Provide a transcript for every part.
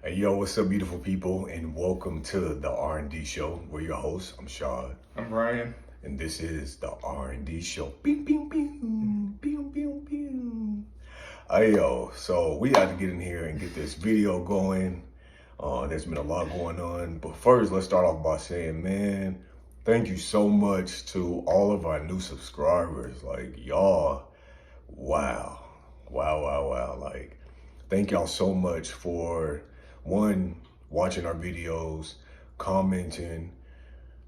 Hey, yo, what's up, beautiful people, and welcome to the R&D show. We're your hosts. I'm Shad. I'm Brian. And this is the R&D show. Bing, bing, bing, bing, bing, bing. Hey, yo, so we had to get in here and get this video going. There's been a lot going on. But first, let's start off by saying, man, thank you so much to all of our new subscribers. Like, y'all, wow. Like, thank y'all so much for watching our videos, commenting,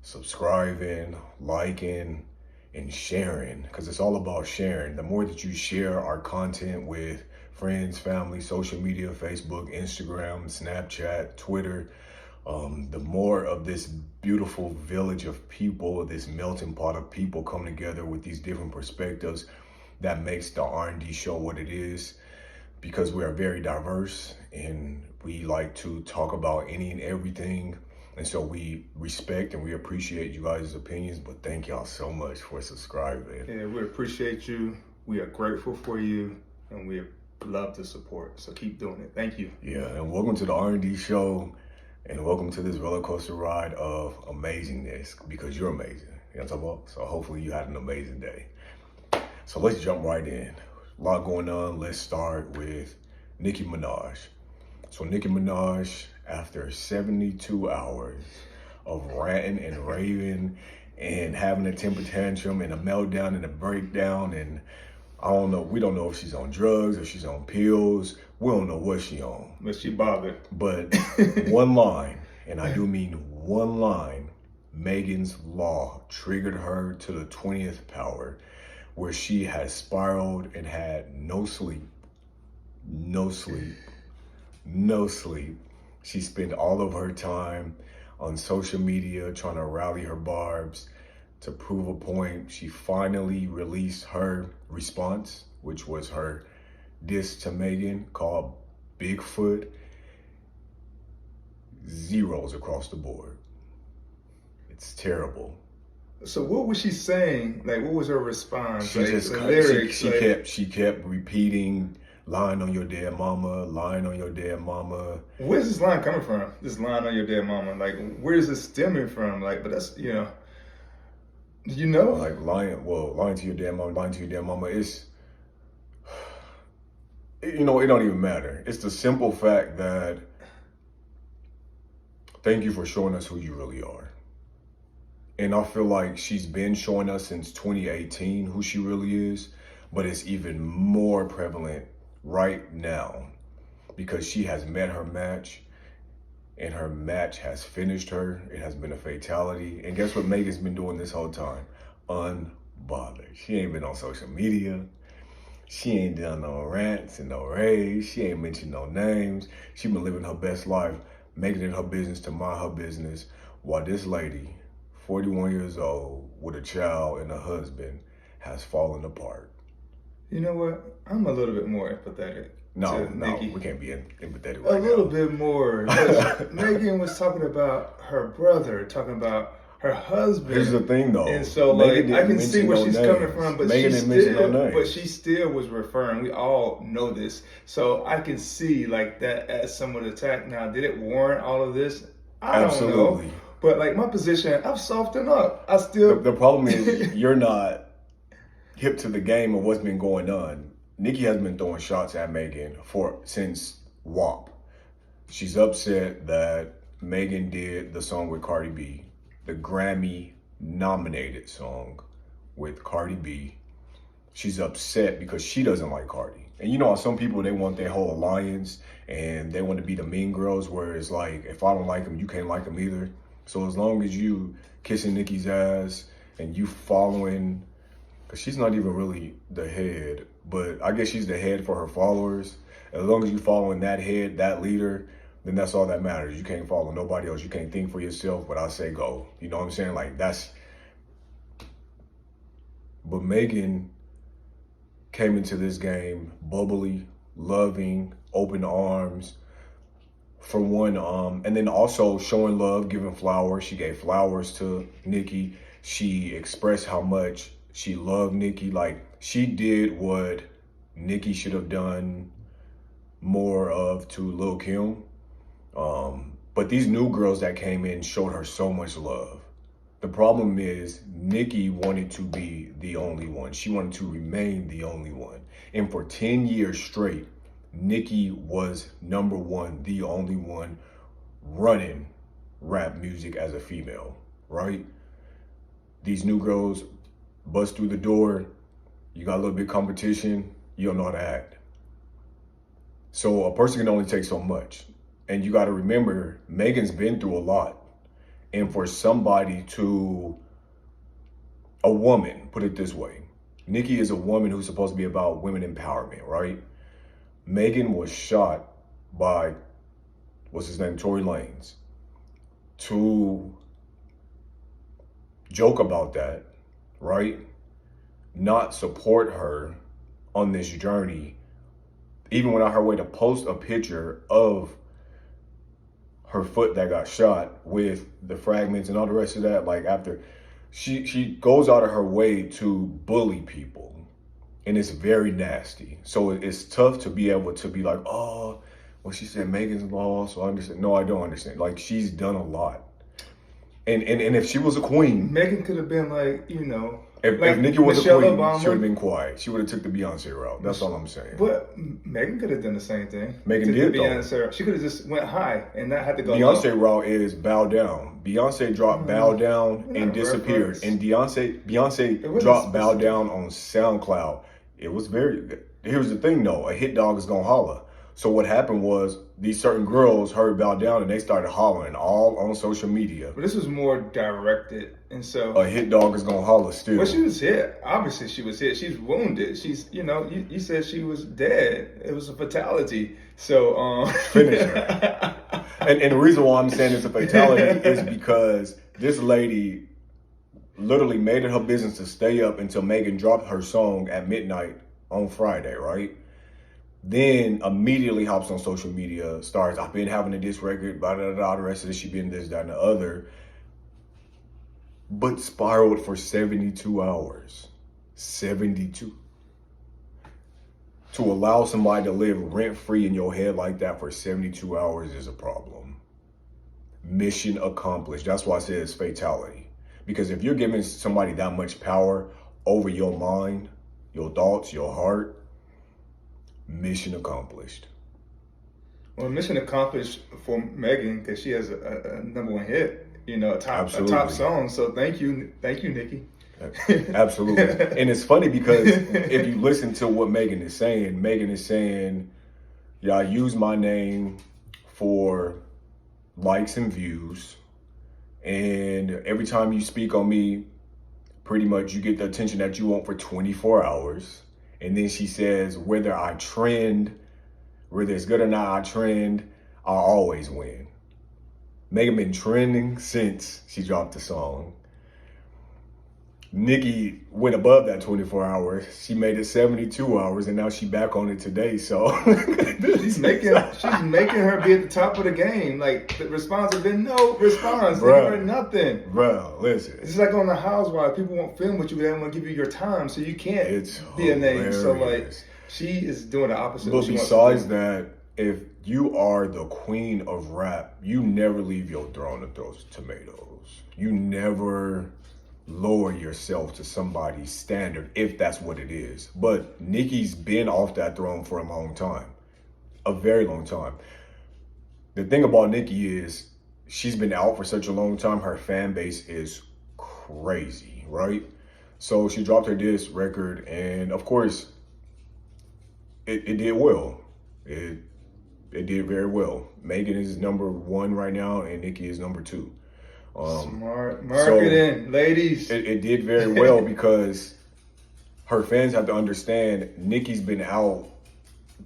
subscribing, liking, and sharing, because it's all about sharing. The more that you share our content with friends, family, social media, Facebook, Instagram, Snapchat, Twitter, the more of this beautiful village of people, this melting pot of people come together with these different perspectives that makes the R&D show what it is, because we are very diverse and we like to talk about any and everything. And so we respect and we appreciate you guys' opinions, but thank y'all so much for subscribing. Yeah, we appreciate you. We are grateful for you, and we love the support. So keep doing it. Thank you. Yeah, and welcome to the R&D show, and welcome to this roller coaster ride of amazingness, because you're amazing. You know what I'm talking about? So hopefully you had an amazing day. So let's jump right in. A lot going on. Let's start with Nicki Minaj. So Nicki Minaj, after 72 hours of ranting and raving and having a temper tantrum and a meltdown and a breakdown, and I don't know, we don't know if she's on drugs or she's on pills. We don't know what she on. But she bothered. But one line, and I do mean one line, Megan's Law triggered her to the 20th power, where she has spiraled and had no sleep. She spent all of her time on social media trying to rally her barbs to prove a point. She finally released her response, which was her diss to Megan called Bigfoot. Zeros across the board. It's terrible. So what was she saying? Like, what was her response? She like, just the lyrics, she kept repeating, lying on your dead mama, lying on your dead mama. Where's this line coming from? This line on your dead mama. Like, where is this stemming from? Like, but that's, do you know? Like lying to your dead mama, it's, it don't even matter. It's the simple fact that thank you for showing us who you really are. And I feel like she's been showing us since 2018 who she really is, but it's even more prevalent right now because she has met her match and her match has finished her. It has been a fatality. And guess what Megan's been doing this whole time? Unbothered. She ain't been on social media. She ain't done no rants and no raves. She ain't mentioned no names. She been living her best life, making it her business to mind her business, while this lady, 41 years old, with a child and a husband, has fallen apart. You know what? I'm a little bit more empathetic. No, Nicki. we can't be empathetic right now. A little bit more. Megan was talking about her brother, talking about her husband. Here's the thing, though. And so, I can see where she's coming from, but she still was referring. We all know this, so I can see that as somewhat attack. Now, did it warrant all of this? I don't know. But my position, I've softened up. I still. The problem is you're not hip to the game of what's been going on. Nicki has been throwing shots at Megan since WAP. She's upset that Megan did the song with Cardi B, the Grammy-nominated song with Cardi B. She's upset because she doesn't like Cardi. And how some people, they want their whole alliance and they want to be the mean girls, where it's like, if I don't like them, you can't like them either. So as long as you kissing Nicki's ass and you following, because she's not even really the head, but I guess she's the head for her followers. As long as you following that head, that leader, then that's all that matters. You can't follow nobody else. You can't think for yourself, but I say go. You know what I'm saying? But Megan came into this game bubbly, loving, open arms, for one, and then also showing love, giving flowers. She gave flowers to Nicki. She expressed how much she loved Nicki. She did what Nicki should have done more of to Lil' Kim, But these new girls that came in showed her so much love. The problem is Nicki wanted to be the only one. She wanted to remain the only one. And for 10 years straight, Nicki was number one, the only one running rap music as a female, right? These new girls bust through the door. You got a little bit of competition. You don't know how to act. So a person can only take so much. And you got to remember, Megan's been through a lot. And for somebody a woman, put it this way, Nicki is a woman who's supposed to be about women empowerment, right? Megan was shot by, what's his name, Tory Lanez. To joke about that, right? Not support her on this journey, even went out her way to post a picture of her foot that got shot with the fragments and all the rest of that. Like, after she goes out of her way to bully people, and it's very nasty. So it's tough to be able to be like, oh, well, she said Megan's lost, so I understand. No, I don't understand. Like, she's done a lot. And if she was a queen, Megan could have been like, if Nicki was Michelle a queen, Obama, she would have been quiet. She would have took the Beyonce route. That's all I'm saying. But Megan could have done the same thing. Megan did, though. She could have just went high and not had to go Beyonce low. route is bow down. Beyonce dropped bow down and disappeared. And Beyonce dropped bow down on SoundCloud. It was here's the thing though, a hit dog is gonna holler. So what happened was these certain girls heard bow down and they started hollering all on social media. But this was more directed, and so a hit dog is gonna holler still. Well, she was hit. Obviously, she was hit. She's wounded. She's, you said she was dead. It was a fatality. So, finish her. And the reason why I'm saying it's a fatality is because this lady literally made it her business to stay up until Megan dropped her song at midnight on Friday, right? Then immediately hops on social media, starts, I've been having a diss record, blah, blah, blah, the rest of this, she been this, that, and the other. But spiraled for 72 hours. 72. To allow somebody to live rent-free in your head like that for 72 hours is a problem. Mission accomplished. That's why I said it's fatality. Because if you're giving somebody that much power over your mind, your thoughts, your heart, mission accomplished. Well, mission accomplished for Megan because she has a number one hit, a top song. So thank you, Nicki. Absolutely. And it's funny because if you listen to what Megan is saying, yeah, I use my name for likes and views. And every time you speak on me, pretty much you get the attention that you want for 24 hours. And then she says, whether it's good or not, I trend, I always win. Megan been trending since she dropped the song. Nicki went above that 24 hours. She made it 72 hours, and now she back on it today. So she's making her be at the top of the game. Like, the response has been no response. They give her nothing. Bro, listen. It's like on the Housewives. People won't film with you. They don't want to give you your time, so you can't be a name. So like, she is doing the opposite. But besides that, if you are the queen of rap, you never leave your throne to throw tomatoes. You never lower yourself to somebody's standard, if that's what it is. But Nicki's been off that throne for a long time, a very long time. The thing about Nicki is she's been out for such a long time. Her fan base is crazy, right? So she dropped her diss record, and of course, it did well. It did very well. Megan is number one right now, and Nicki is number two. Smart marketing, so ladies. It did very well because her fans have to understand Nicki's been out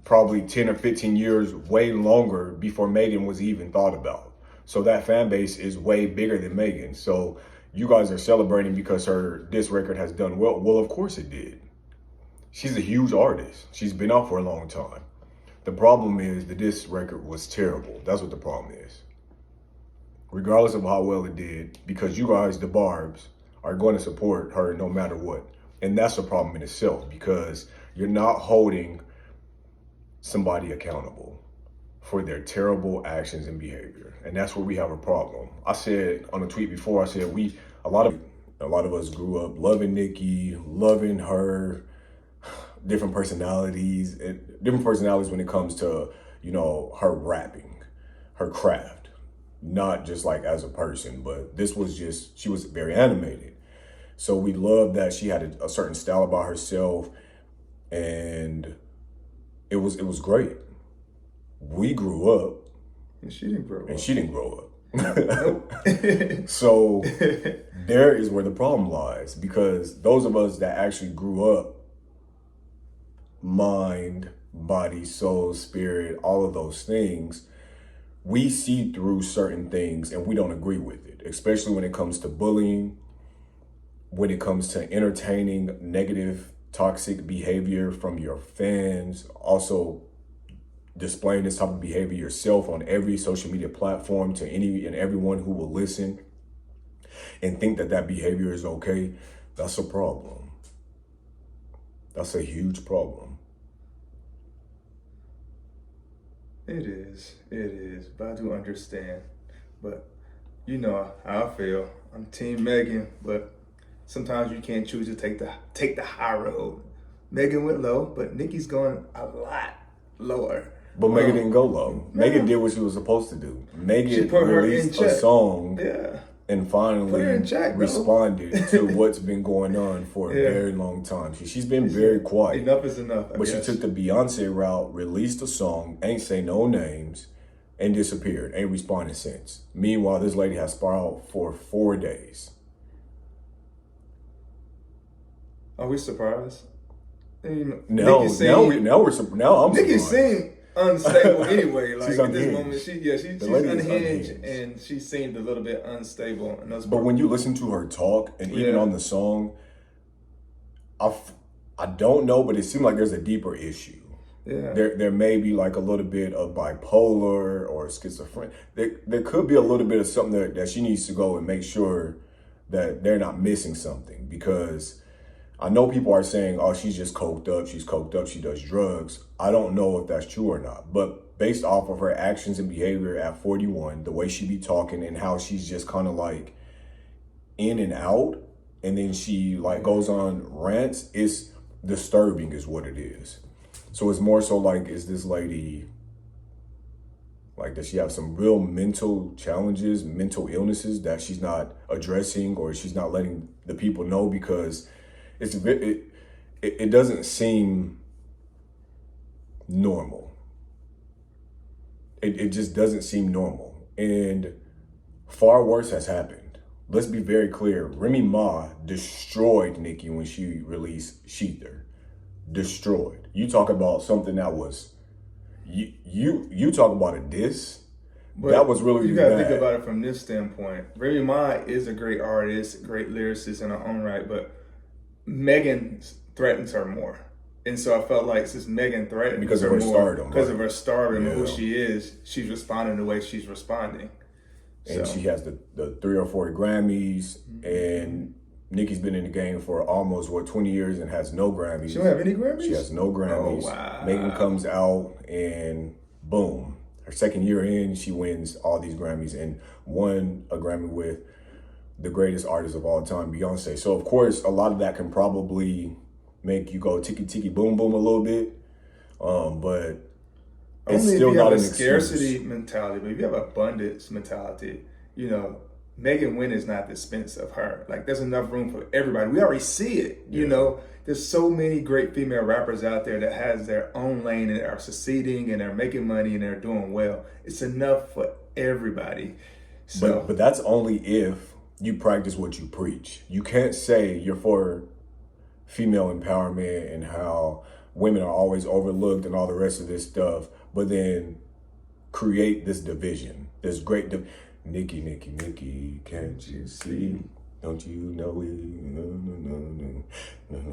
probably 10 or 15 years, way longer before Megan was even thought about. So that fan base is way bigger than Megan. So you guys are celebrating because her diss record has done well. Well, of course it did. She's a huge artist. She's been out for a long time. The problem is the diss record was terrible. That's what the problem is. Regardless of how well it did, because you guys, the Barbs, are going to support her no matter what. And that's a problem in itself, because you're not holding somebody accountable for their terrible actions and behavior. And that's where we have a problem. I said on a tweet before, I said a lot of us grew up loving Nicki, loving her, different personalities when it comes to, you know, her rapping, her craft, not just like as a person, but she was very animated. So we loved that she had a certain style about herself, and it was great. We grew up, and she didn't grow up. So there is where the problem lies, because those of us that actually grew up, mind, body, soul, spirit, all of those things, we see through certain things and we don't agree with it, especially when it comes to bullying, when it comes to entertaining negative, toxic behavior from your fans, also displaying this type of behavior yourself on every social media platform to any and everyone who will listen and think that behavior is okay. That's a problem. That's a huge problem. It is, but I do understand. But you know how I feel. I'm Team Megan, but sometimes you can't choose to take the high road. Megan went low, but Nicki's going a lot lower. But Megan didn't go low. No. Megan did what she was supposed to do. Megan released a song and finally responded to what's been going on for a very long time. She's been very quiet. Enough is enough. But she took the Beyonce route, released a song, ain't say no names, and disappeared. Ain't responded since. Meanwhile, this lady has spiraled for 4 days. Are we surprised? Now I'm surprised. Nicki seemed unstable anyway. Like at this moment, she's unhinged, and she seemed a little bit unstable. But when you listen to her talk, and even on the song, I don't know, but it seemed like there's a deeper issue. Yeah. There may be like a little bit of bipolar or schizophrenia. There could be a little bit of something that she needs to go and make sure that they're not missing something, because I know people are saying, oh, she's just coked up, she does drugs. I don't know if that's true or not, but based off of her actions and behavior at 41, the way she be talking and how she's just kind of like in and out, and then she like goes on rants, it's disturbing is what it is. So it's more so like, is this lady, like, does she have some real mental challenges, mental illnesses that she's not addressing, or she's not letting the people know? Because it doesn't seem normal. It just doesn't seem normal. And far worse has happened. Let's be very clear. Remy Ma destroyed Nicki when she released Sheether. Destroyed. You talk about something that was, you talk about a diss. But that was really you gotta think about it from this standpoint. Remy Ma is a great artist, great lyricist in her own right, but Megan threatens her more. And so I felt like since Megan threatened because of her stardom, because of her stardom and who she is, she's responding the way she's responding. And she has the 3 or 4 Grammys, and Nicki's been in the game for almost 20 years and has no Grammys. She don't have any Grammys? She has no Grammys. Oh, wow. Megan comes out and boom, her second year in, she wins all these Grammys and won a Grammy with the greatest artist of all time, Beyonce. So of course, a lot of that can probably make you go ticky ticky boom boom a little bit, but it's only still if you not have an a scarcity excuse. mentality. But if you have abundance mentality, you know, Megan win is not the expense of her. Like, there's enough room for everybody. We already see it. You know, there's so many great female rappers out there that has their own lane and are succeeding and they're making money and they're doing well. It's enough for everybody. So, but that's only if you practice what you preach. You can't say you're for female empowerment and how women are always overlooked and all the rest of this stuff, but then create this division, this great Nicki, can't you see? Don't you know it? No.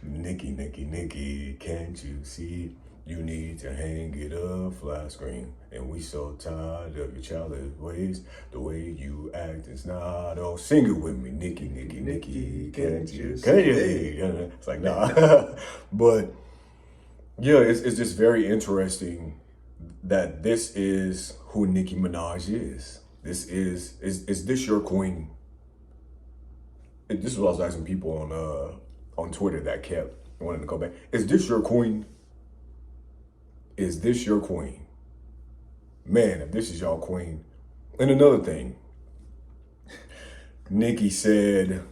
Nicki, can't you see? You need to hang it up, flat screen. And we so tired of your childish ways. The way you act is not. Oh, sing it with me, Nicki, can't you see? It's like, nah. But Yeah, it's just very interesting that this is who Nicki Minaj is. This is this your queen? This is what I was asking people on Twitter that kept wanting to go back. Is this your queen? Is this your queen? Man, if this is y'all queen. And another thing, Nicki said,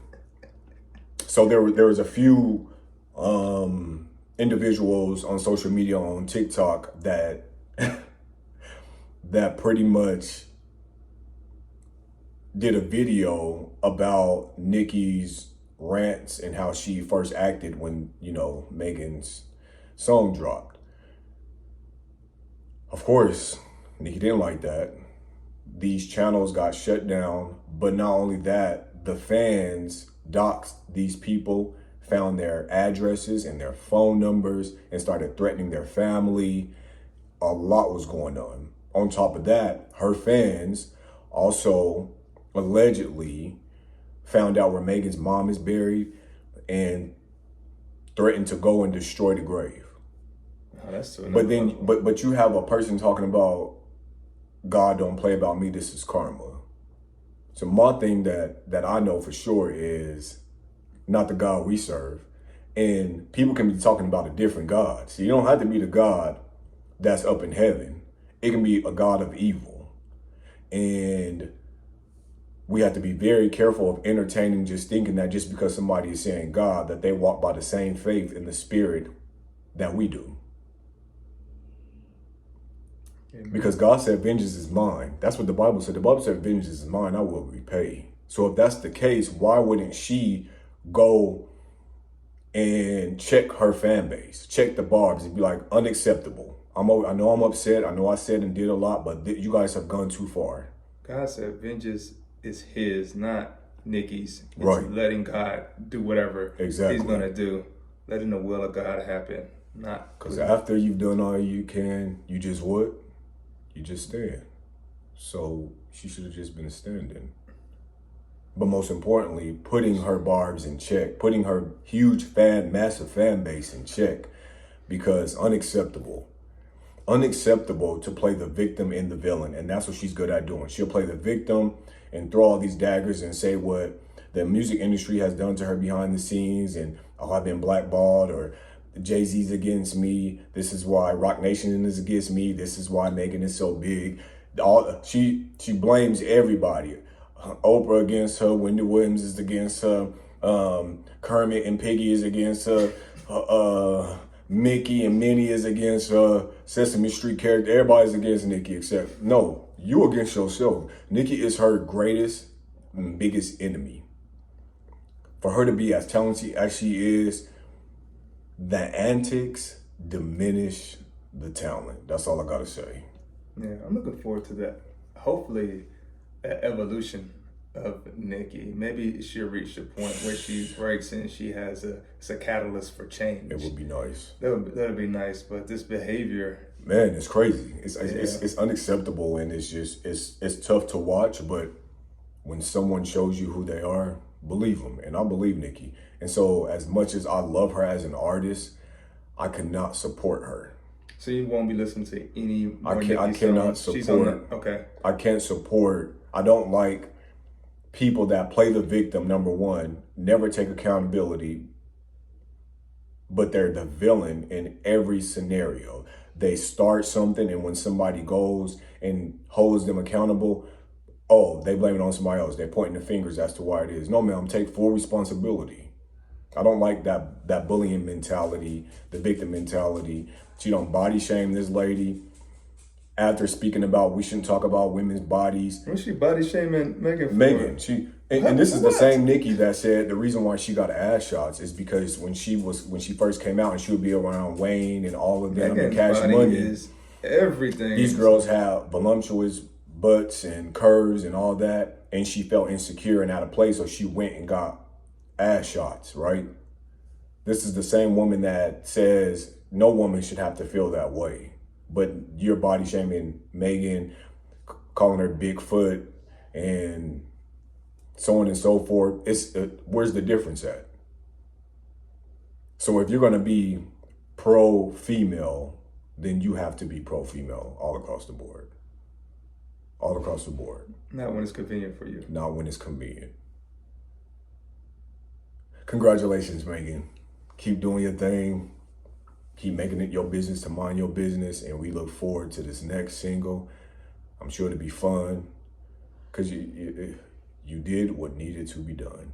so there was a few individuals on social media, on TikTok, that that pretty much did a video about Nicki's rants and how she first acted when, you know, Megan's song dropped. Of course, Nicki didn't like that. These channels got shut down, but not only that, the fans doxed these people, found their addresses and their phone numbers, and started threatening their family. A lot was going on. On top of that, her fans also allegedly found out where Megan's mom is buried and threatened to go and destroy the grave. Oh, that's so but then, but you have a person talking about God don't play about me, this is karma. So my thing that I know for sure is not the God we serve. And people can be talking about a different God. So you don't have to be the God that's up in heaven. It can be a God of evil. And we have to be very careful of entertaining, just thinking that just because somebody is saying God, that they walk by the same faith in the spirit that we do. Amen. Because God said, vengeance is mine. That's what the Bible said. The Bible said, vengeance is mine, I will repay. So if that's the case, why wouldn't she go and check her fan base, check the barbs, and be like, unacceptable. I know I'm upset. I know I said and did a lot, but you guys have gone too far. God said vengeance is his, not Nicki's. It's right. Letting God do whatever exactly. he's going to do. Letting the will of God happen. Not because after you've done all you can, you just what? You just stand. So she should have just been standing. But most importantly, putting her barbs in check, putting her huge massive fan base in check, because unacceptable. Unacceptable to play the victim and the villain. And that's what she's good at doing. She'll play the victim and throw all these daggers and say what the music industry has done to her behind the scenes. And, oh, I've been blackballed, or Jay-Z's against me. This is why Rock Nation is against me. This is why Megan is so big. She blames everybody. Oprah against her. Wendy Williams is against her. Kermit and Piggy is against her. Mickey and Minnie is against Sesame Street character. Everybody's against Nicki except, no, you against yourself. Nicki is her greatest and biggest enemy. For her to be as talented as she is, the antics diminish the talent. That's all I gotta say. Yeah, I'm looking forward to that. Hopefully, an evolution of Nicki. Maybe she'll reach a point where she breaks and she has it's a catalyst for change. It would be nice. That'd be nice, but this behavior, man, it's crazy. It's unacceptable, and it's tough to watch. But when someone shows you who they are, believe them, and I believe Nicki. And so, as much as I love her as an artist, I cannot support her. So you won't be listening to any more I cannot support. Okay. I can't support. I don't like people that play the victim, number one, never take accountability, but they're the villain in every scenario. They start something, and when somebody goes and holds them accountable, oh, they blame it on somebody else. They're pointing the fingers as to why it is. No, ma'am, take full responsibility. I don't like that bullying mentality, the victim mentality. She don't body shame this lady. After speaking about we shouldn't talk about women's bodies. Was she body shaming Megan? Megan, and this is the same Nicki that said the reason why she got ass shots is because when she first came out and she would be around Wayne and all of them and Cash Money, is everything. These girls have voluptuous butts and curves and all that, and she felt insecure and out of place, so she went and got ass shots, right? This is the same woman that says no woman should have to feel that way. But you're body shaming Megan, calling her Bigfoot, and so on and so forth. Where's the difference at? So if you're going to be pro-female, then you have to be pro-female all across the board. All across the board. Not when it's convenient for you. Not when it's convenient. Congratulations, Megan. Keep doing your thing. Keep making it your business to mind your business. And we look forward to this next single. I'm sure it'll be fun. Because you did what needed to be done.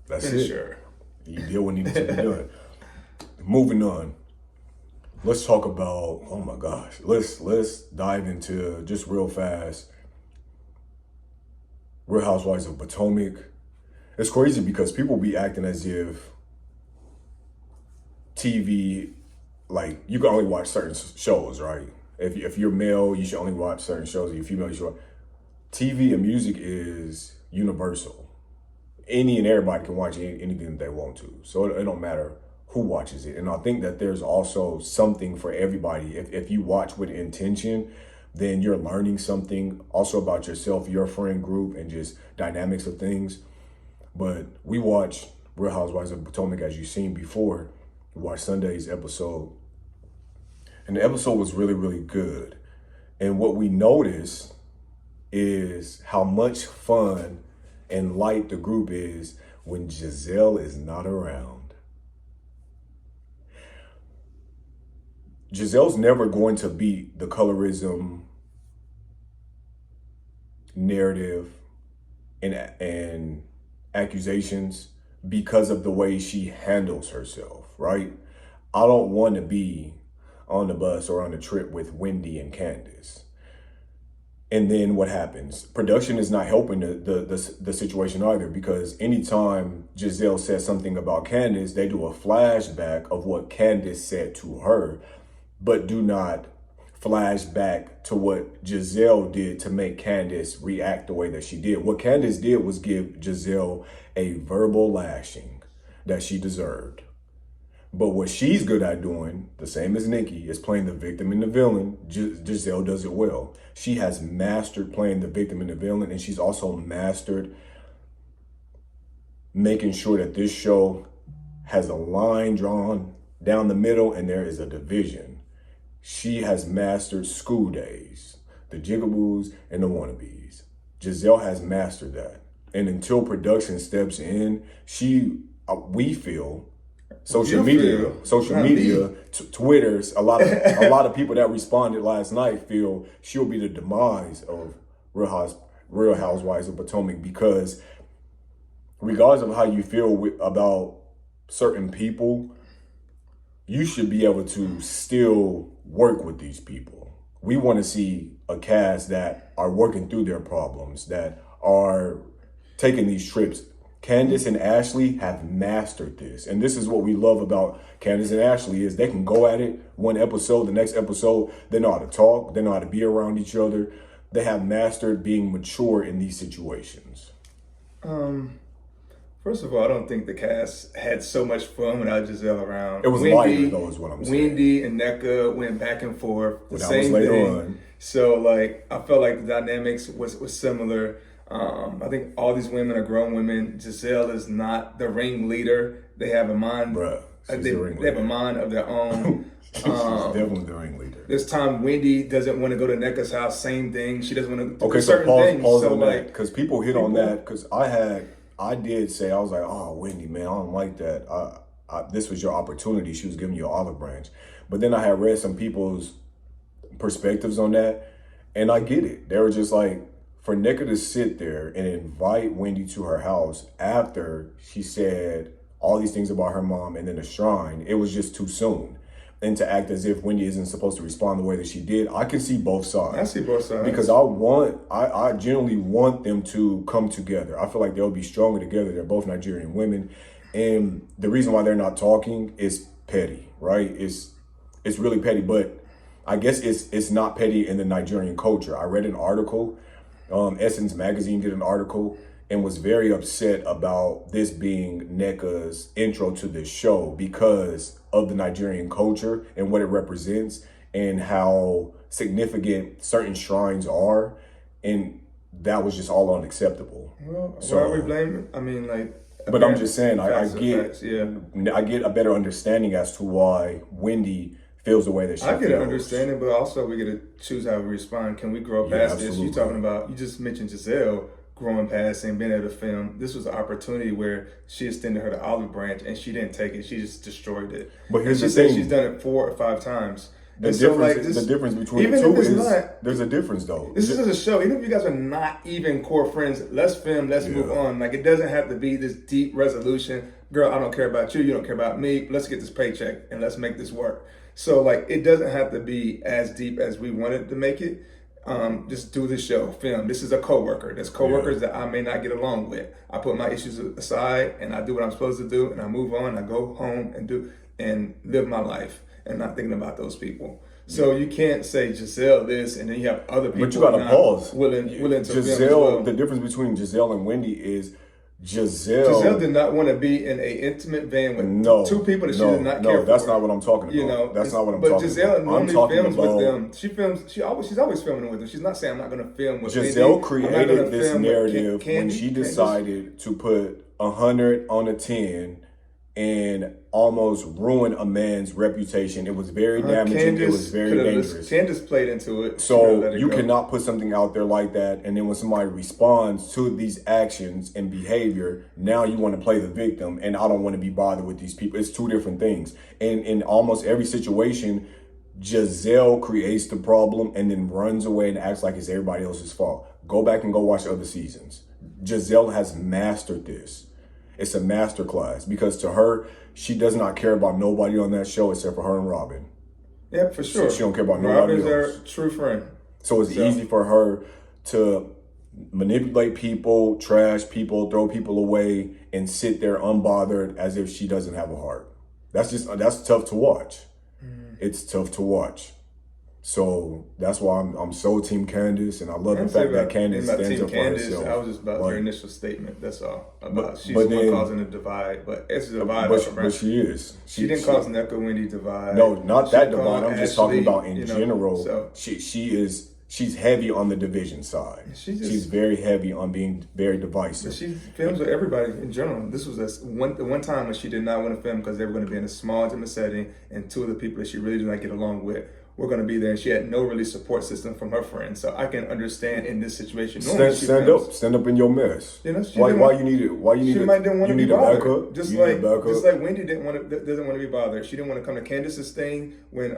That's it. Sure. You did what needed to be done. Moving on. Let's talk about, oh my gosh. Let's dive into, just real fast, Real Housewives of Potomac. It's crazy because people be acting as if TV, like, you can only watch certain shows, right? If you're male, you should only watch certain shows. If you're female, you should watch. TV and music is universal. Any and everybody can watch anything that they want to. So it don't matter who watches it. And I think that there's also something for everybody. If you watch with intention, then you're learning something also about yourself, your friend group, and just dynamics of things. But we watched Real Housewives of Potomac, as you've seen before. We watched Sunday's episode. And the episode was really, really good. And what we noticed is how much fun and light the group is when Giselle is not around. Giselle's never going to beat the colorism narrative and accusations because of the way she handles herself, right? I don't want to be on the bus or on a trip with Wendy and Candace. And then what happens? Production is not helping the situation either, because anytime Giselle says something about Candace, they do a flashback of what Candace said to her, but do not flash back to what Giselle did to make Candace react the way that she did. What Candace did was give Giselle a verbal lashing that she deserved. But what she's good at doing, the same as Nicki, is playing the victim and the villain. Giselle does it well. She has mastered playing the victim and the villain, and she's also mastered making sure that this show has a line drawn down the middle and there is a division. She has mastered school days, the jigaboos and the wannabes. Giselle has mastered that. And until production steps in, we feel, social media, Twitter's, a lot of people that responded last night feel she'll be the demise of Real Housewives of Potomac, because regardless of how you feel about certain people, you should be able to still work with these people. We want to see a cast that are working through their problems, that are taking these trips. Candace and Ashley have mastered this. And this is what we love about Candace and Ashley, is they can go at it one episode, the next episode, they know how to talk, they know how to be around each other. They have mastered being mature in these situations. First of all, I don't think the cast had so much fun without Giselle around. It was lighter, though, is what I'm saying. Wendy and Nneka went back and forth. The same later thing. On. So, like, I felt like the dynamics was similar. I think all these women are grown women. Giselle is not the ringleader. They have a mind. Bruh, they have a mind of their own. She's definitely the ringleader. This time, Wendy doesn't want to go to Nneka's house. Same thing. She doesn't want to do so certain things. Pause so on like, that, because people hit on that. Because I did say, I was like, oh, Wendy, man, I don't like that. This was your opportunity. She was giving you an olive branch. But then I had read some people's perspectives on that, and I get it. They were just like, for Nneka to sit there and invite Wendy to her house after she said all these things about her mom and then the shrine, it was just too soon. And to act as if Wendy isn't supposed to respond the way that she did, I can see both sides. I see both sides. Because I genuinely want them to come together. I feel like they'll be stronger together. They're both Nigerian women. And the reason why they're not talking is petty, right? It's really petty, but I guess it's not petty in the Nigerian culture. I read an article, Essence Magazine did an article, and was very upset about this being Nneka's intro to this show because of the Nigerian culture and what it represents and how significant certain shrines are. And that was just all unacceptable. Well, why are we blaming? I mean, like, But I'm just saying, I get a better understanding as to why Wendy feels the way that she feels. I get an understanding, but also we get to choose how we respond. Can we grow past this? You talking about, you just mentioned Giselle growing past and being able to film. This was an opportunity where she extended her the olive branch and she didn't take it. She just destroyed it. But here's the thing. She's done it 4 or 5 times. The difference between the two is there's a difference though. This is a show. Even if you guys are not even core friends, let's film, let's move on. Like, it doesn't have to be this deep resolution. Girl, I don't care about you. You don't care about me. Let's get this paycheck and let's make this work. So like, it doesn't have to be as deep as we wanted to make it. Just do the show, film. This is a coworker. There's coworkers that I may not get along with. I put my issues aside and I do what I'm supposed to do and I move on. I go home and live my life and not thinking about those people. So you can't say Giselle this and then you have other people. But you gotta pause. Willing to Giselle, film as well. The difference between Giselle and Wendy is Giselle did not want to be in an intimate van with 2 people that she did not care for. No, that's not what I'm talking about. You know, that's not what I'm talking about. But Giselle normally films with them. She's always filming with them. She's not saying I'm not going to film with Giselle created this narrative when she decided to put 100 on a 10 and almost ruin a man's reputation. It was very damaging. It was very dangerous. Candace played into it. So you cannot put something out there like that, and then when somebody responds to these actions and behavior, now you want to play the victim, and I don't want to be bothered with these people. It's 2 different things. And in almost every situation, Giselle creates the problem and then runs away and acts like it's everybody else's fault. Go back and go watch other seasons. Giselle has mastered this. It's a masterclass because to her, she does not care about nobody on that show except for her and Robin. Yeah, for sure. She don't care about nobody else. Robin's her true friend. So it's easy for her to manipulate people, trash people, throw people away, and sit there unbothered as if she doesn't have a heart. That's tough to watch. It's tough to watch. So that's why I'm so Team Candace, and I love the fact that Candace stands up for herself. I was just about your initial statement. That's all. She's the one causing a divide, but it's a divide. But she is. She didn't cause an Echo Wendy divide. No, not that divide. I'm just talking about in general. So. She's heavy on the division side. She's very heavy on being very divisive. She films with everybody in general. This was the one time when she did not want to film because they were going to be in a small, intimate setting, and 2 of the people that she really did not get along with were going to be there, and she had no really support system from her friends. So I can understand in this situation. Stand up in your mess. You know, why you need it? Why you need it? She might didn't want to be bothered. Just like Wendy doesn't want to be bothered. She didn't want to come to Candace's thing when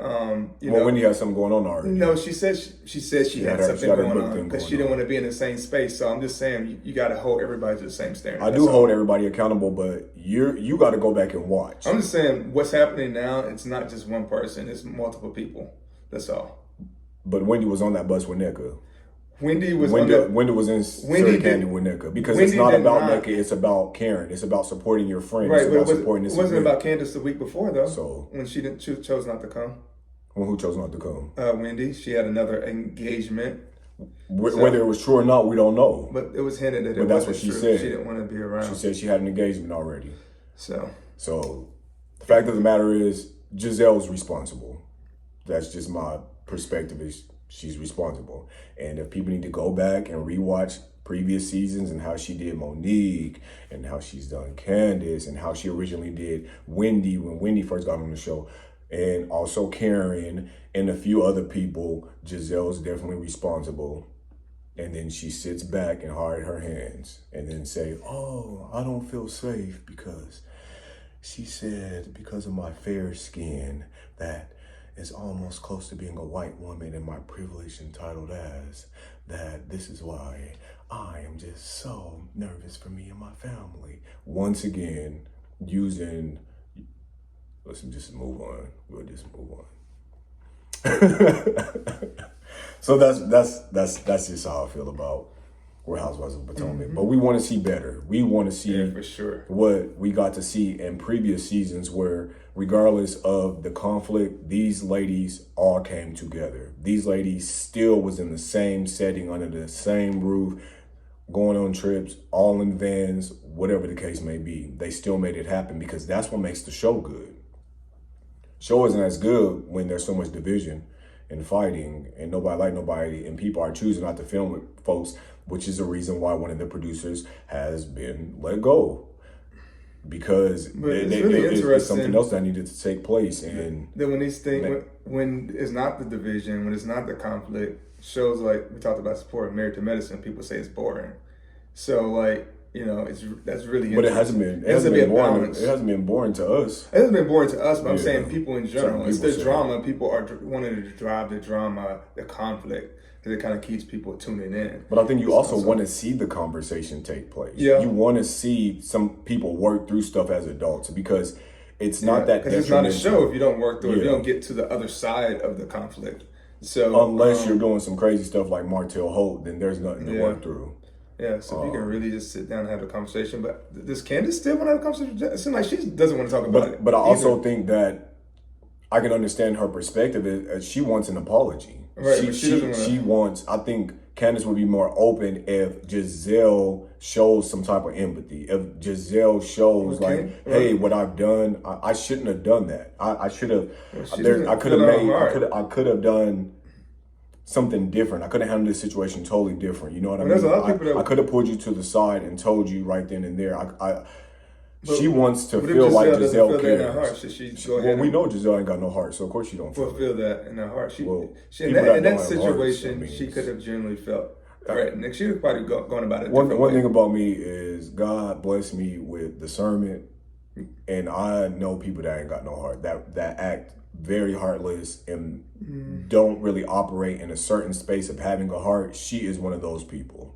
Wendy had something going on already. No, she said she had something going on because she didn't want to be in the same space. So I'm just saying you got to hold everybody to the same standard. I do hold everybody accountable, but you got to go back and watch. I'm just saying what's happening now. It's not just one person. It's multiple people. That's all. But Wendy was on that bus with Nicki. Wendy was in Surrey Candy with Nicki. Because Wendy it's not about Nicki, it's about caring. It's about supporting your friend. Right, it's about supporting this. It wasn't about Candace the week before, though. So when she chose not to come. When who chose not to come? Wendy. She had another engagement. Whether it was true or not, we don't know. But it was hinted that it that's what she said. She didn't want to be around. She said she had an engagement already. So the fact of the matter is, Giselle's responsible. That's just my perspective, is she's responsible. And if people need to go back and rewatch previous seasons and how she did Monique and how she's done Candace and how she originally did Wendy when Wendy first got on the show, and also Karen and a few other people, Giselle's definitely responsible. And then she sits back and hide her hands and then say, oh, I don't feel safe because she said because of my fair skin that is almost close to being a white woman and my privilege entitled as that this is why I am just so nervous for me and my family. Once again, let's just move on. We'll just move on. So that's just how I feel about Real Housewives of Potomac. But we want to see better. We want to see for sure what we got to see in previous seasons where regardless of the conflict, these ladies all came together. These ladies still was in the same setting, under the same roof, going on trips, all in vans, whatever the case may be. They still made it happen because that's what makes the show good. Show isn't as good when there's so much division and fighting and nobody like nobody and people are choosing not to film with folks, which is the reason why one of the producers has been let go. because it's something else that needed to take place. And then when these things, when it's not the division, when it's not the conflict, shows like we talked about support, Married to Medicine, people say it's boring. So like, you know, that's really interesting. But it hasn't been boring. It hasn't been boring to us. It hasn't been boring to us, but I'm saying people in general. It's the drama. People are wanting to drive the drama, the conflict, because it kind of keeps people tuning in. But I think you also want to see the conversation take place. Yeah. You want to see some people work through stuff as adults, because it's not that because it's not a show if you don't work through it. You don't get to the other side of the conflict. So unless you're doing some crazy stuff like Martell Holt, then there's nothing to work through. Yeah, so if you can really just sit down and have a conversation. But does Candace still want to have a conversation? It seems like she doesn't want to talk about it. But I also think that I can understand her perspective. She wants an apology. Right, she wants, I think Candace would be more open if Giselle shows some type of empathy. If Giselle shows hey, what I've done, I shouldn't have done that. I should have, I could have done something different. I could have handled this situation totally different. You know what I mean? There's a lot of people I could have pulled you to the side and told you right then and there. She wants to feel like Giselle cares. Well, we know Giselle ain't got no heart, so of course she don't feel that in her heart. In that situation, she could have genuinely felt threatened. She was probably going about it. One thing about me is God blessed me with discernment, and I know people that ain't got no heart, that act very heartless and don't really operate in a certain space of having a heart. She is one of those people.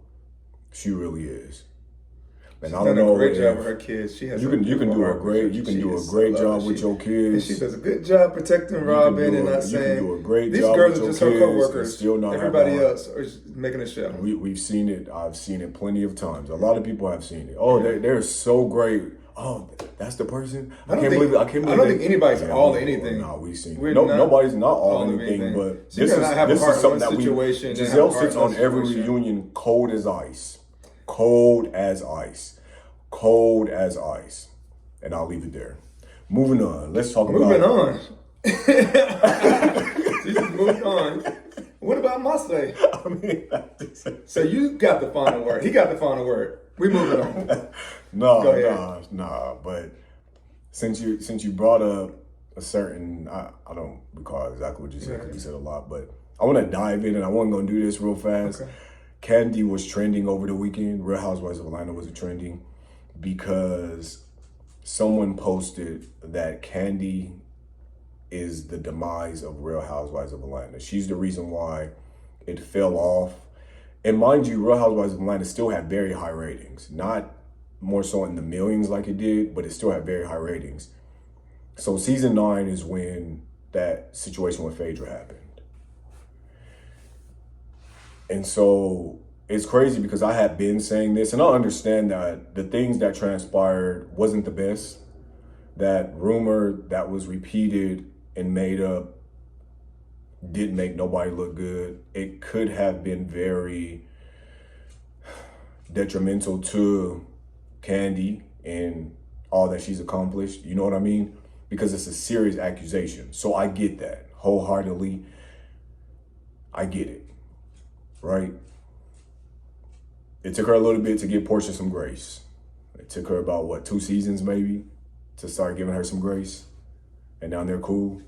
She really is. And I don't know. A great job with her kids. She has. You can do a great job with your kids. And she does a good job protecting Robin and not saying. You can do a great these job girls with are just your her kids. coworkers. Still not everybody else is making a show. We've seen it. I've seen it plenty of times. A lot of people have seen it. Oh, they're so great. Oh, that's the person. I can't believe. I don't think anybody's all anything. No, we've seen it. Nobody's not all anything. But this is something that Giselle sits on every reunion, cold as ice. Cold as ice. Cold as ice. And I'll leave it there. Moving on. Let's talk about... Moving on. You just moved on. What about my say? I mean... So you got the final word. He got the final word. We moving on. Nah. But since you brought up a certain... I don't recall exactly what you said, because you said a lot, but I want to dive in, and I wasn't going to do this real fast. Okay. Kandi was trending over the weekend. Real Housewives of Atlanta was trending because someone posted that Kandi is the demise of Real Housewives of Atlanta. She's the reason why it fell off. And mind you, Real Housewives of Atlanta still had very high ratings. Not more so in the millions like it did, but it still had very high ratings. So season 9 is when that situation with Phaedra happened. And so it's crazy because I had been saying this, and I understand that the things that transpired wasn't the best. That rumor that was repeated and made up didn't make nobody look good. It could have been very detrimental to Kandi and all that she's accomplished. You know what I mean? Because it's a serious accusation. So I get that wholeheartedly. I get it. Right? It took her a little bit to give Portia some grace. It took her about, 2 seasons maybe to start giving her some grace. And now they're cool.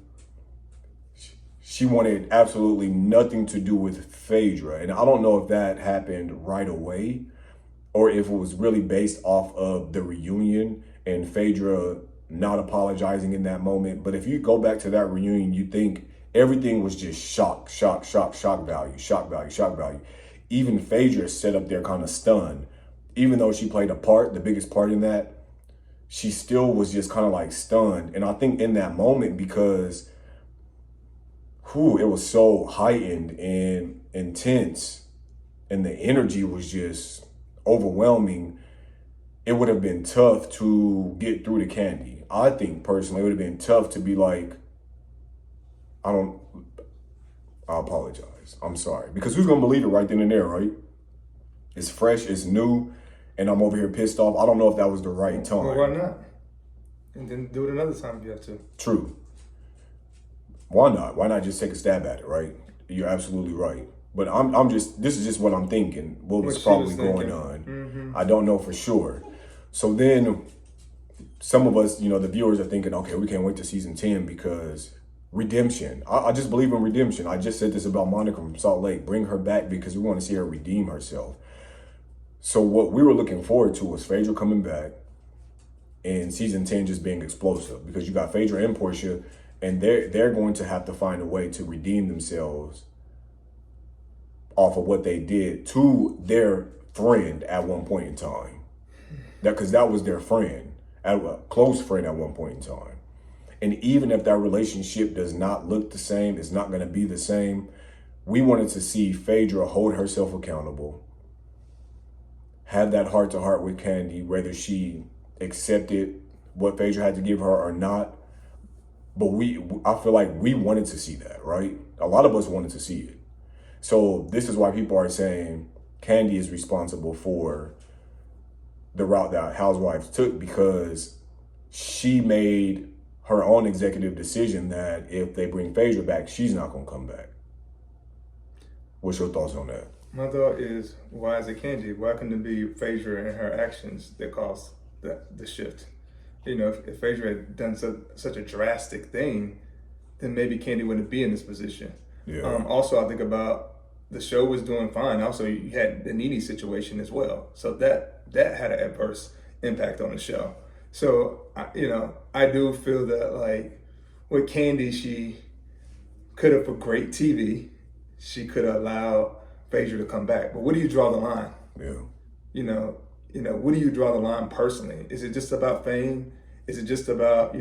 She wanted absolutely nothing to do with Phaedra. And I don't know if that happened right away or if it was really based off of the reunion and Phaedra not apologizing in that moment. But if you go back to that reunion, you think everything was just shock value. Even Phaedra sat up there kind of stunned. Even though she played the biggest part in that, she still was just kind of like stunned. And I think in that moment, because it was so heightened and intense and the energy was just overwhelming, it would have been tough to get through to Kandi. I think personally, it would have been tough to be like, I apologize. I'm sorry. Because who's going to believe it right then and there, right? It's fresh, it's new, and I'm over here pissed off. I don't know if that was the right time. Well, why not? And then do it another time if you have to. True. Why not? Why not just take a stab at it, right? You're absolutely right. But this is just what I'm thinking. What was probably going on. Mm-hmm. I don't know for sure. So then some of us, the viewers are thinking, okay, we can't wait to season 10 because redemption. I just believe in redemption. I just said this about Monica from Salt Lake. Bring her back because we want to see her redeem herself. So what we were looking forward to was Phaedra coming back and season 10 just being explosive, because you got Phaedra and Portia, and they're going to have to find a way to redeem themselves off of what they did to their friend at one point in time. Because that was their friend, a close friend at one point in time. And even if that relationship does not look the same, it's not going to be the same, we wanted to see Phaedra hold herself accountable, have that heart-to-heart with Kandi, whether she accepted what Phaedra had to give her or not. But I feel like we wanted to see that, right? A lot of us wanted to see it. So this is why people are saying Kandi is responsible for the route that Housewives took, because she made her own executive decision that if they bring Phaedra back, she's not going to come back. What's your thoughts on that? My thought is, why is it Kandi? Why couldn't it be Phaedra and her actions that caused the shift? If Phaedra had done such a drastic thing, then maybe Kandi wouldn't be in this position. Yeah. Also, I think about the show was doing fine. Also, you had the Nicki situation as well. So that had an adverse impact on the show. So, I do feel that, like, with Kandi, she could have, for great TV, she could have allowed Phaedra to come back. But where do you draw the line? Yeah. Where do you draw the line personally? Is it just about fame? Is it just about, a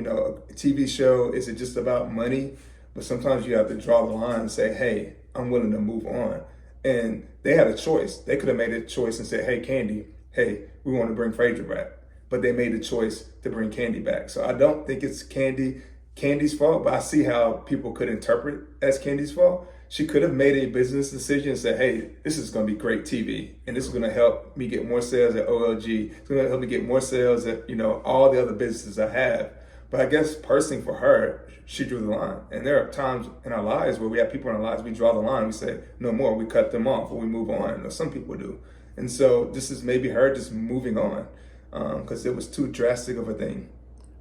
TV show? Is it just about money? But sometimes you have to draw the line and say, hey, I'm willing to move on. And they had a choice. They could have made a choice and said, hey, Kandi, hey, we want to bring Phaedra back. But they made the choice to bring Kandi back. So I don't think it's Candy's fault, but I see how people could interpret as Candy's fault. She could have made a business decision and said, hey, this is going to be great TV, and this is going to help me get more sales at OLG. It's going to help me get more sales at, all the other businesses I have. But I guess personally for her, she drew the line. And there are times in our lives where we have people in our lives, we draw the line, we say, no more, we cut them off, or we move on. Or some people do. And so this is maybe her just moving on, because it was too drastic of a thing.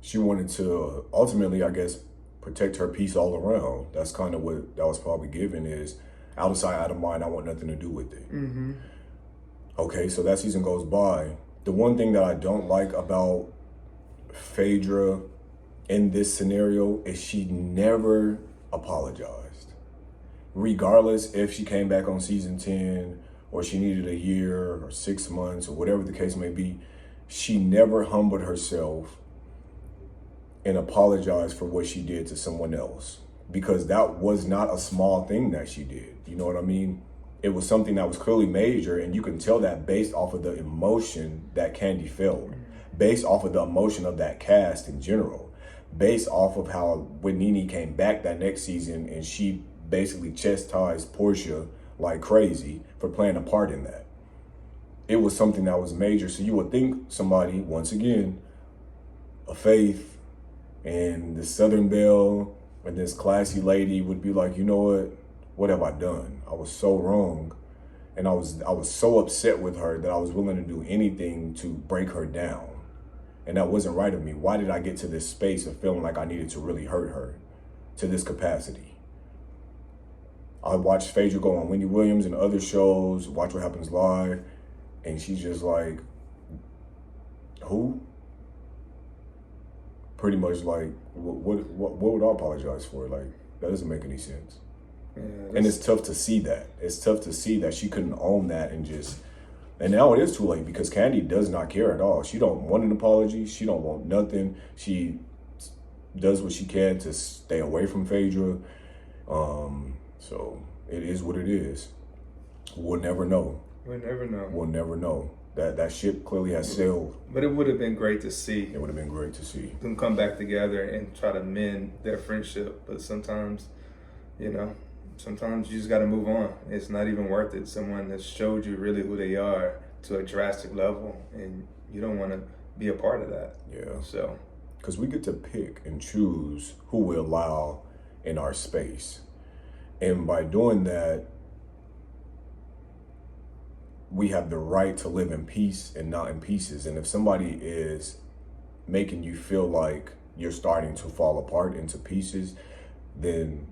She wanted to ultimately, I guess, protect her peace all around. That's kind of what that was probably given, is out of sight, out of mind. I want nothing to do with it. Mm-hmm. Okay, so that season goes by. The one thing that I don't like about Phaedra in this scenario is she never apologized. Regardless if she came back on season 10 or she needed a year or 6 months or whatever the case may be, she never humbled herself and apologize for what she did to someone else, because that was not a small thing that she did. You know what I mean? It was something that was clearly major, and you can tell that based off of the emotion that Kandi felt, based off of the emotion of that cast in general, based off of how when Nene came back that next season and she basically chastised Portia like crazy for playing a part in that. It was something that was major. So you would think somebody, once again, of faith, and the Southern Belle and this classy lady would be like, you know what have I done? I was so wrong. And I was so upset with her that I was willing to do anything to break her down. And that wasn't right of me. Why did I get to this space of feeling like I needed to really hurt her to this capacity? I watched Phaedra go on Wendy Williams and other shows, Watch What Happens Live, and she's just like, who? Pretty much like, what would I apologize for? Like, that doesn't make any sense. Yeah, and it's tough to see that. It's tough to see that she couldn't own that and now it is too late, because Kandi does not care at all. She don't want an apology. She don't want nothing. She does what she can to stay away from Phaedra. So it is what it is. We'll never know. We'll never know. We'll never know. That ship clearly has sailed. But it would have been great to see. It would have been great to see them come back together and try to mend their friendship. But sometimes, sometimes you just got to move on. It's not even worth it. Someone has showed you really who they are to a drastic level, and you don't want to be a part of that. Yeah. So, because we get to pick and choose who we allow in our space, and by doing that, we have the right to live in peace and not in pieces. And if somebody is making you feel like you're starting to fall apart into pieces, then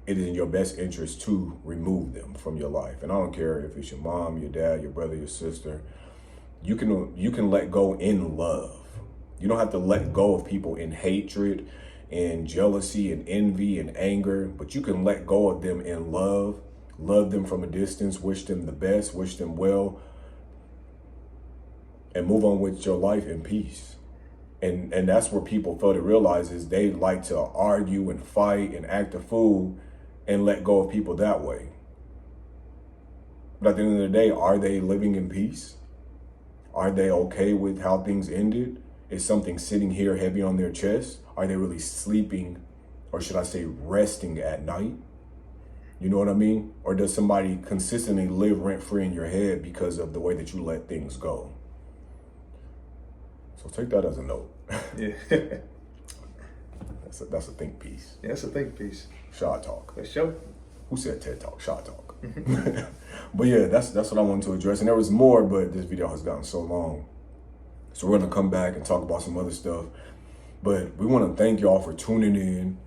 it is in your best interest to remove them from your life. And I don't care if it's your mom, your dad, your brother, your sister. You can let go in love. You don't have to let go of people in hatred and jealousy and envy and anger, but you can let go of them in love. Love them from a distance, wish them the best, wish them well, and move on with your life in peace. And that's where people fail to realize is they like to argue and fight and act a fool and let go of people that way. But at the end of the day, are they living in peace? Are they okay with how things ended? Is something sitting here heavy on their chest? Are they really sleeping, or should I say resting at night? You know what I mean? Or does somebody consistently live rent-free in your head because of the way that you let things go? So take that as a note. Yeah. That's a think piece. Yeah, that's a think piece. Shot talk. For sure. Who said TED Talk? Shot talk. But yeah, that's what I wanted to address. And there was more, but this video has gotten so long. So we're gonna come back and talk about some other stuff. But we want to thank y'all for tuning in.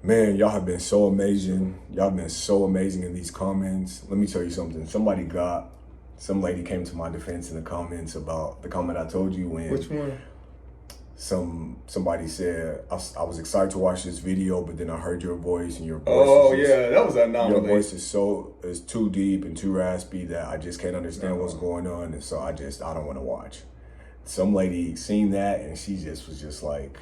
Man, y'all have been so amazing. Y'all have been so amazing in these comments. Let me tell you something. Some lady came to my defense in the comments about the comment I told you when. Which one? Somebody said, I was excited to watch this video, but then I heard your voice, and your voice that was an anomaly. Your voice is too deep and too raspy that I just can't understand what's going on, and so I don't want to watch. Some lady seen that, and she just was just like,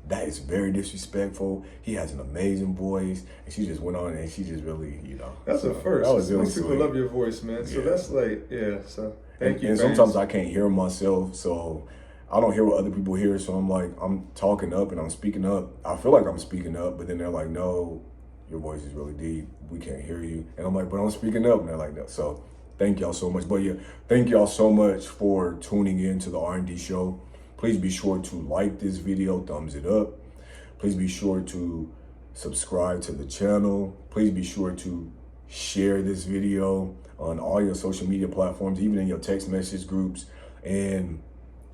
that is very disrespectful. He has an amazing voice. And she just went on and she just really, That's a first. That was really Most people sweet. love your voice, man. So that's like, so thank you. And sometimes I can't hear myself, so I don't hear what other people hear. So I'm like, I'm talking up and I'm speaking up. I feel like I'm speaking up, but then they're like, no, your voice is really deep. We can't hear you. And I'm like, but I'm speaking up. And they're like, no. So thank y'all so much. But yeah, thank y'all so much for tuning in to the R&D show. Please be sure to like this video, thumbs it up. Please be sure to subscribe to the channel. Please be sure to share this video on all your social media platforms, even in your text message groups. And,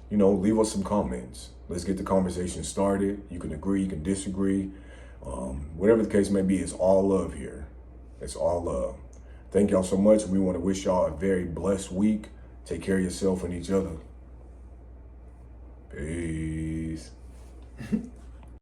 leave us some comments. Let's get the conversation started. You can agree, you can disagree. Whatever the case may be, it's all love here. It's all love. Thank y'all so much. We want to wish y'all a very blessed week. Take care of yourself and each other. Peace.